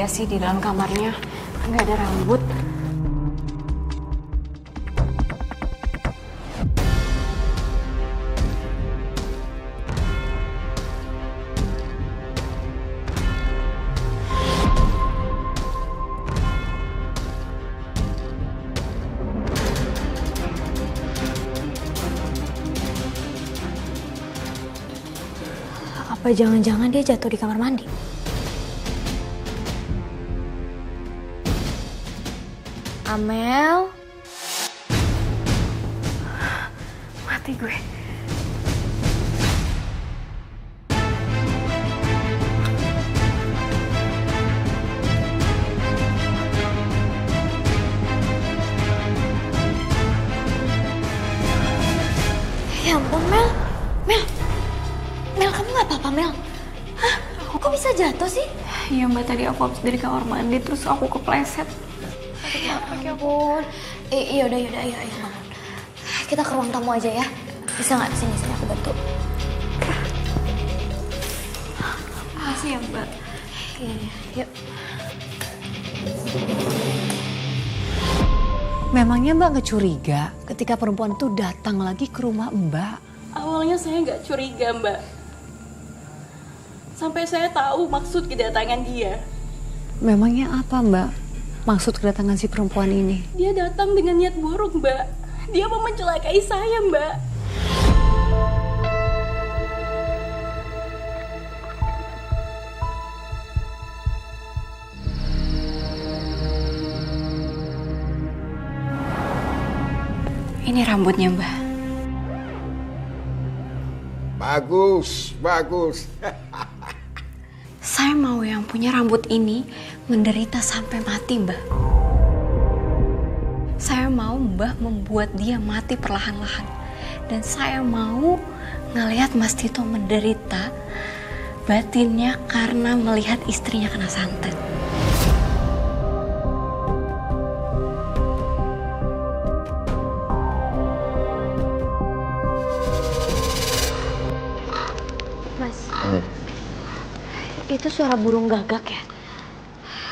ya sih di dalam kamarnya nggak ada rambut. Apa jangan-jangan dia jatuh di kamar mandi? Amel? Mati gue. Ya ampun, Mel. Mel, kamu gak apa-apa, Mel? Hah? Kok bisa jatuh sih? Iya mbak, tadi aku habis dari kamar mandi terus aku kepleset. Ya ampun. Iya udah, ayo bangun. Kita ke ruang tamu aja ya. Bisa nggak sini aku bantu. Makasih ya mbak. Iya, yuk. Memangnya Mbak nggak curiga ketika perempuan itu datang lagi ke rumah Mbak? Awalnya saya nggak curiga mbak. Sampai saya tahu maksud kedatangan dia. Memangnya apa Mbak maksud kedatangan si perempuan ini? Dia datang dengan niat buruk mbak. Dia mau mencelakai saya mbak. Ini rambutnya, Mbak. Bagus. Saya mau yang punya rambut ini menderita sampai mati, Mbak. Saya mau Mbak membuat dia mati perlahan-lahan. Dan saya mau ngelihat Mas Tito menderita batinnya karena melihat istrinya kena santet. Mas, itu suara burung gagak ya?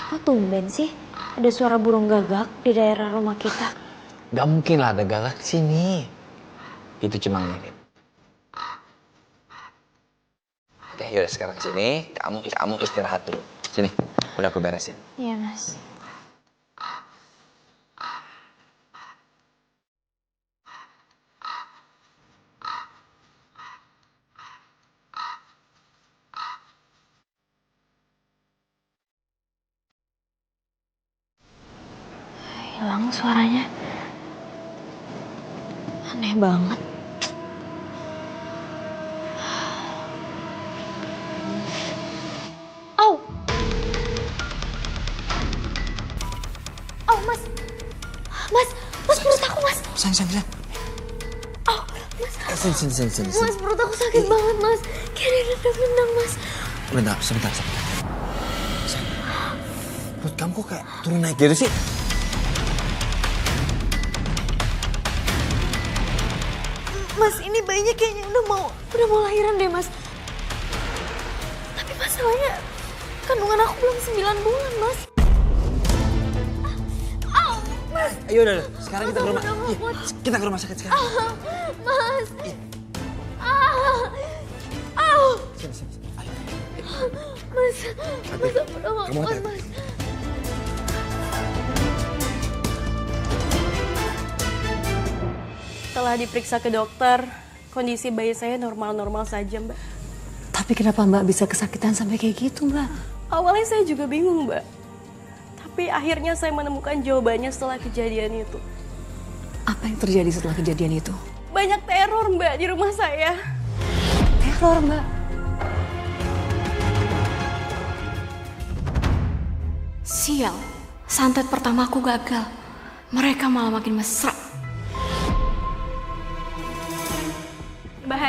Kok tumben sih ada suara burung gagak di daerah rumah kita? Gak mungkin lah ada gagak di sini. Itu cuma mirip. Oke, yaudah sekarang sini. Kamu istirahat dulu. Sini, udah aku beresin. Iya, Mas. Hilang suaranya. Aneh banget. Au! Au, Mas! Mas, perut aku, Mas! Sayang. Au, Mas! Sini. Mas, perut aku sakit banget, Mas. Kayak ada nendang, Mas. Bentar, sebentar. Sayang. Perut kamu kok kayak turun naik gitu sih? Mas, ini bayinya kayaknya udah mau lahiran deh, Mas. Tapi masalahnya kandungan aku belum 9 bulan, Mas. Au, Mas. Ayo udah. Sekarang kita ke rumah. Mas, Iya, kita ke rumah sakit sekarang. Mas. Iya. Au. Sini. Ayo. Mas, aku udah gak Kamu kuat, hati-hati. Mas. Setelah diperiksa ke dokter, kondisi bayi saya normal-normal saja mbak. Tapi kenapa Mbak bisa kesakitan sampai kayak gitu Mbak? Awalnya saya juga bingung mbak. Tapi akhirnya saya menemukan jawabannya setelah kejadian itu. Apa yang terjadi setelah kejadian itu? Banyak teror mbak di rumah saya. Teror Mbak? Sial, santet pertama aku gagal. Mereka malah makin mesra. Mbak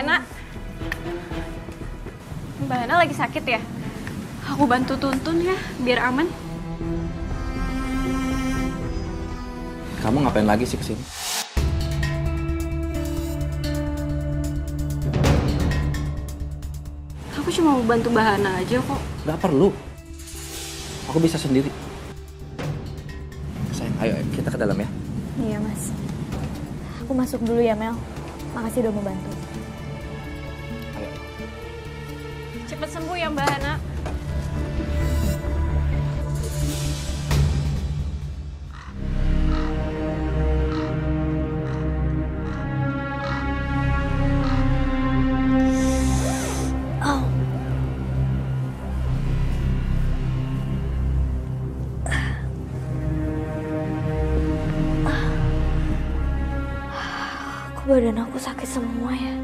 Hana lagi sakit ya? Aku bantu tuntun ya, biar aman. Kamu ngapain lagi sih kesini? Aku cuma mau bantu Mbak Hana aja kok. Gak perlu. Aku bisa sendiri. Sayang, ayo kita ke dalam ya. Iya mas. Aku masuk dulu ya Mel. Makasih udah membantu. Ayo. Cepet sembuh ya Mbak Hana. Badan aku sakit semua ya.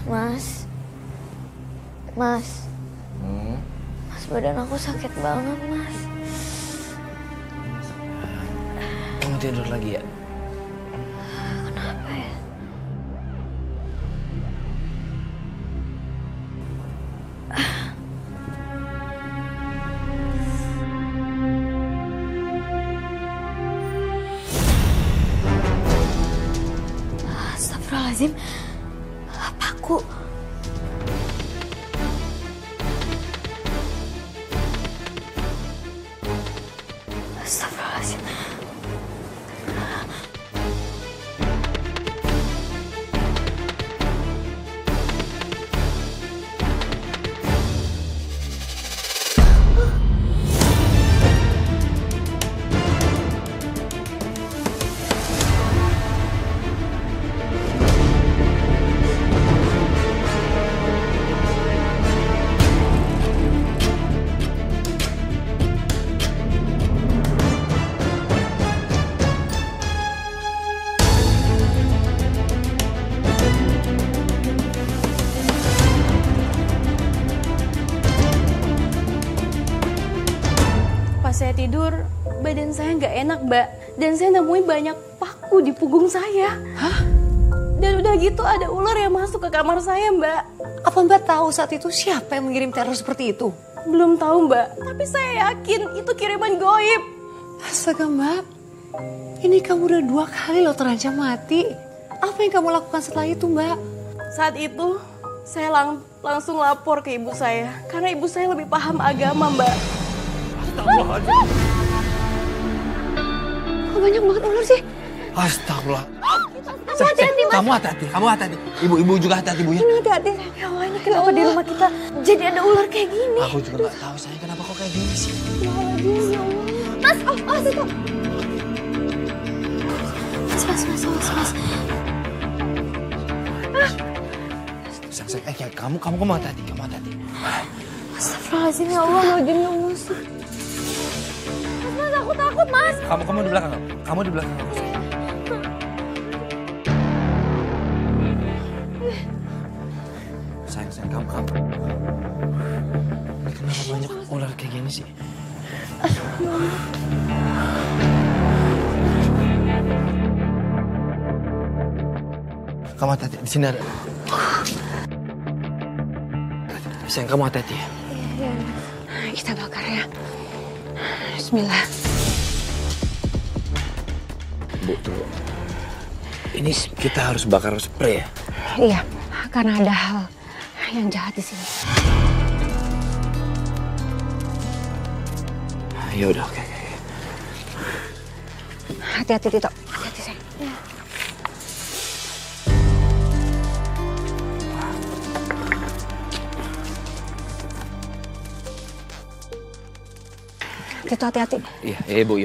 Mas. Mas, badan aku sakit banget, Mas. Kamu tidur lagi ya? Kenapa ya? Astagfirullahaladzim. Paku. Astagfirullahaladzim. Pas saya tidur, badan saya nggak enak, Mbak. Dan saya nemuin banyak paku di punggung saya. Hah? Dan udah gitu ada ular yang masuk ke kamar saya, Mbak. Apa Mbak tahu saat itu siapa yang mengirim teror seperti itu? Belum tahu, Mbak. Tapi saya yakin itu kiriman goib. Astaga Mbak, ini kamu udah 2 kali loh terancam mati. Apa yang kamu lakukan setelah itu Mbak? Saat itu, saya langsung lapor ke ibu saya. Karena ibu saya lebih paham agama, Mbak. Astagfirullahaladzim. Kok banyak banget ular sih? Astagfirullah. Kamu hati-hati, Kamu hati-hati. Ibu juga hati-hati, Bu ya. Hati-hati. Ya Allah, ini kenapa di rumah kita jadi ada ular kayak gini? Aku juga gak tahu sayang kenapa kok kayak gini sih. Mas, itu. Mas. Sayang, kamu hati-hati, kamu hati-hati. Astagfirullahaladzim, ya Allah, lojin ya Allah. Mas, aku takut, Mas. Kamu di belakang aku. Kamu di belakang aku. Sayang, kamu. Kenapa banyak ular kayak gini sih? Kamu hati-hati, di sini ada. Sayang, kamu hati-hati ya. Kita bakar ya. Bismillah. Bu, tunggu. Ini kita harus bakar spray ya? Iya, karena ada hal yang jahat di sini. Ya udah, oke. Hati-hati Tito, hati-hati sayang. Tito hati-hati. Iya Bu.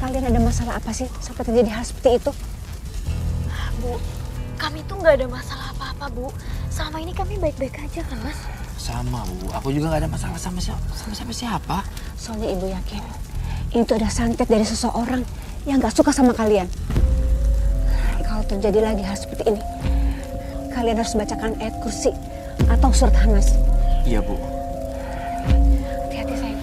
Kalian ada masalah apa sih sampai terjadi hal seperti itu? Bu, kami tuh nggak ada masalah apa-apa, Bu. Selama ini kami baik-baik aja kan, Mas? Sama Bu, aku juga gak ada masalah sama siapa. Soalnya ibu yakin itu ada santet dari seseorang yang gak suka sama kalian. Kalau terjadi lagi hal seperti ini, kalian harus bacakan ayat kursi atau surat Hanas. Iya Bu. Hati-hati sayang.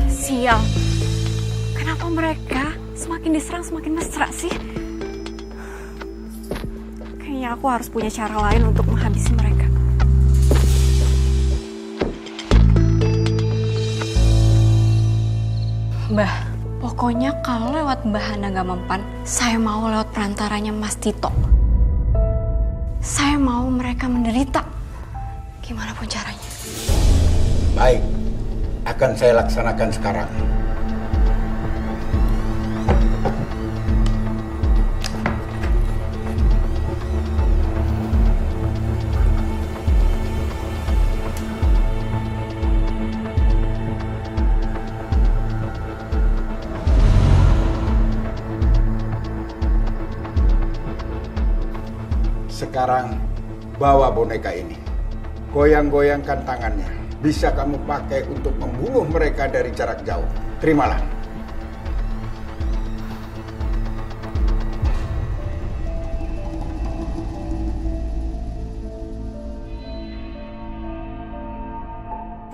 Sial, kenapa mereka semakin diserang semakin mesra sih? Kayaknya aku harus punya cara lain untuk menghabisi mereka. Mbah, pokoknya kalau lewat Mbah Hana nggak mempan, saya mau lewat perantaranya Mas Tito. Saya mau mereka menderita, gimana pun caranya. Baik, akan saya laksanakan sekarang. Sekarang bawa boneka ini. Goyang-goyangkan tangannya. Bisa kamu pakai untuk membunuh mereka dari jarak jauh. Terimalah.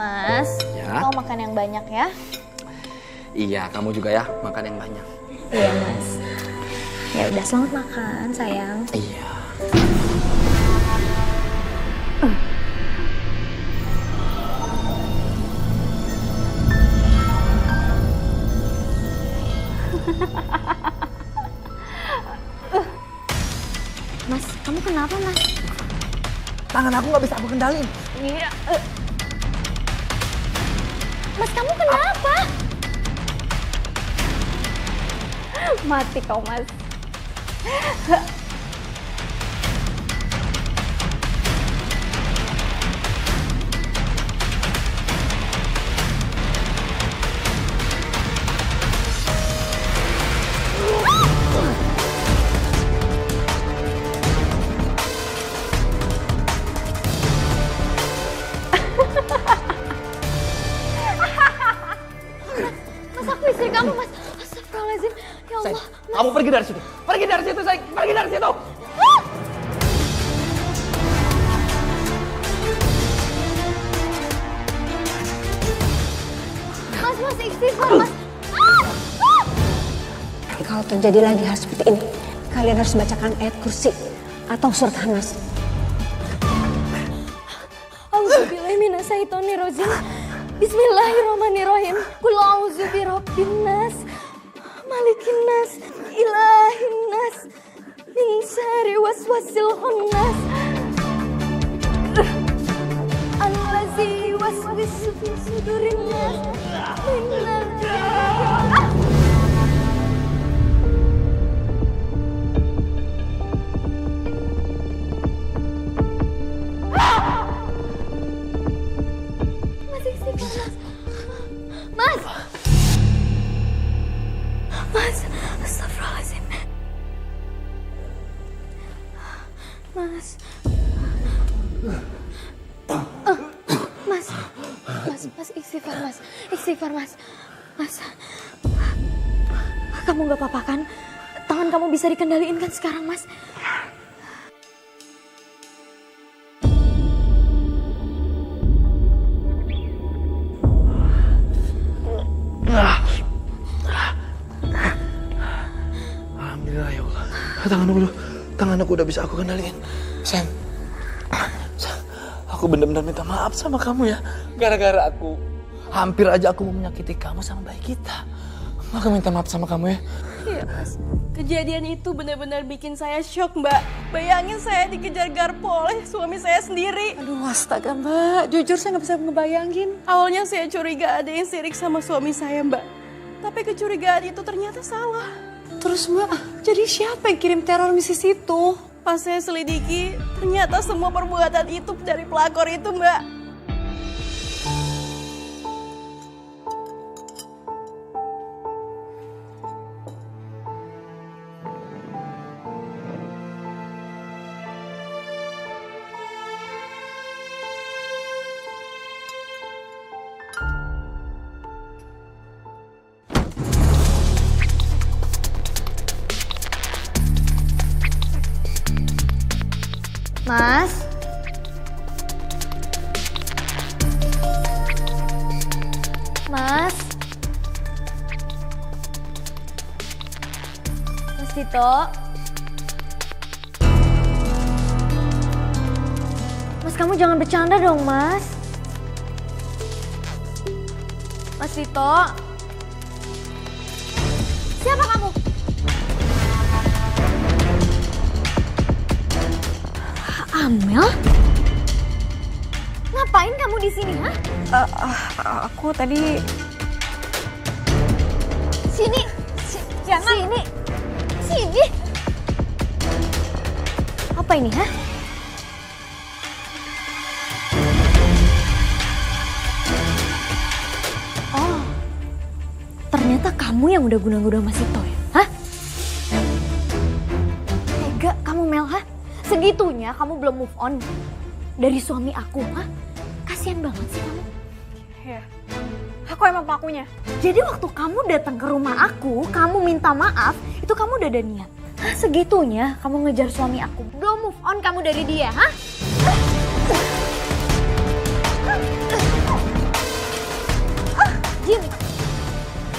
Mas, Ya. kau makan yang banyak ya. Iya, kamu juga ya, makan yang banyak. Iya mas. Ya udah, selamat makan sayang. Iya. Mas, kamu kenapa mas? Tangan aku nggak bisa aku kendalin. Iya. Mas, kamu kenapa? Mati kau mas. Mas, aku istri kamu mas. Astagfirullahaladzim. Ya Allah. Kamu pergi dari situ. Pergi dari situ, sayang. Pergi dari situ. Mas, istighfar mas. Kalau terjadi lagi hal seperti ini, kalian harus bacakan ayat kursi atau surat Hanas. Auzubillahiminasyaitonirrajim. Bismillahirrahmanirrahim. Qul a'udzu birabbin nas, malikin nas, ilahin nas, min syarri waswasil khannas. Allazi waswisu fi sudurin nas. Minal Mas! Mas! Astagfirullahaladzim. Mas! Mas, istighfar mas. Istighfar mas. Mas, kamu gak apa-apa kan? Tangan kamu bisa dikendaliin kan sekarang mas? Alhamdulillah ya Allah. Tangan aku udah bisa aku kendaliin. Sayang, aku benar-benar minta maaf sama kamu ya. Gara-gara aku hampir aja aku mau menyakiti kamu sama bayi kita. Aku minta maaf sama kamu ya. Iya mas, kejadian itu benar-benar bikin saya shock mbak. Bayangin saya dikejar garpu oleh suami saya sendiri. Aduh astaga mbak, jujur saya nggak bisa ngebayangin. Awalnya saya curiga ada yang sirik sama suami saya mbak. Tapi kecurigaan itu ternyata salah. Terus mbak, jadi siapa yang kirim teror misis itu? Pas saya selidiki, ternyata semua perbuatan itu dari pelakor itu mbak. Mas? Mas? Mas Tito? Mas, kamu jangan bercanda dong, Mas. Mas Tito? Amel? Ngapain kamu di sini, ha? Aku tadi... Sini. Jangan. Sini. Apa ini, ha? Oh. Ternyata kamu yang udah guna-guna Mas Ito ya? Hah? Tega kamu, Mel, ha? Segitunya kamu belum move on dari suami aku, ha? Kasian banget sih kamu. Ya, aku emang pelakunya. Jadi waktu kamu datang ke rumah aku, kamu minta maaf, itu kamu udah ada niat. Hah, segitunya kamu ngejar suami aku. Belum move on kamu dari dia, ha? Jim,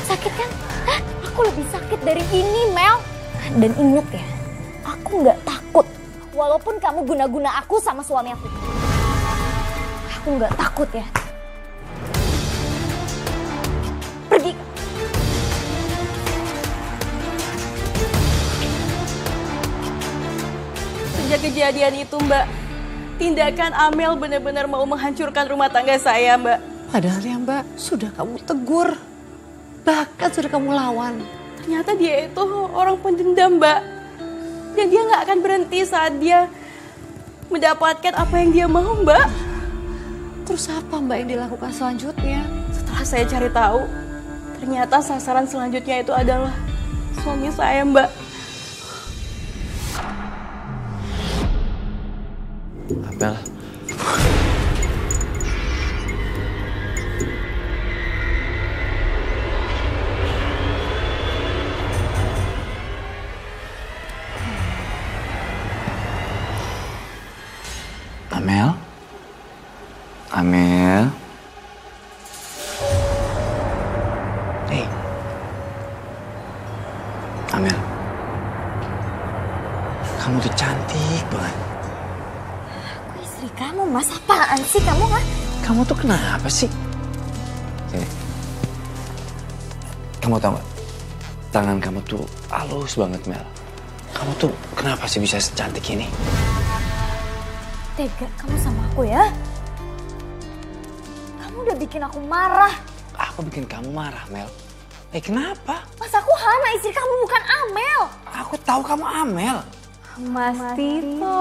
sakit kan? Hah? Aku lebih sakit dari ini, Mel. Dan inget ya, aku nggak takut. Walaupun kamu guna-guna aku sama suami aku. Aku nggak takut ya. Pergi. Sejak kejadian itu, Mbak, tindakan Amel benar-benar mau menghancurkan rumah tangga saya, Mbak. Padahal ya Mbak, sudah kamu tegur. Bahkan sudah kamu lawan. Ternyata dia itu orang pendendam, Mbak. Dan dia nggak akan berhenti saat dia mendapatkan apa yang dia mau, Mbak. Terus apa Mbak yang dilakukan selanjutnya? Setelah saya cari tahu, ternyata sasaran selanjutnya itu adalah suami saya, Mbak. Amel. Amel? Amel? Hey. Amel. Kamu tuh cantik banget. Aku istri kamu, Mas. Apaan sih kamu, ha? Kamu tuh kenapa sih? Sini. Kamu tahu gak? Tangan kamu tuh halus banget, Mel. Kamu tuh kenapa sih bisa secantik ini? Tega kamu sama aku ya? Kamu udah bikin aku marah. Aku bikin kamu marah, Mel. Kenapa? Mas, aku Hana, istri kamu, bukan Amel. Aku tahu kamu Amel. Mas Tito.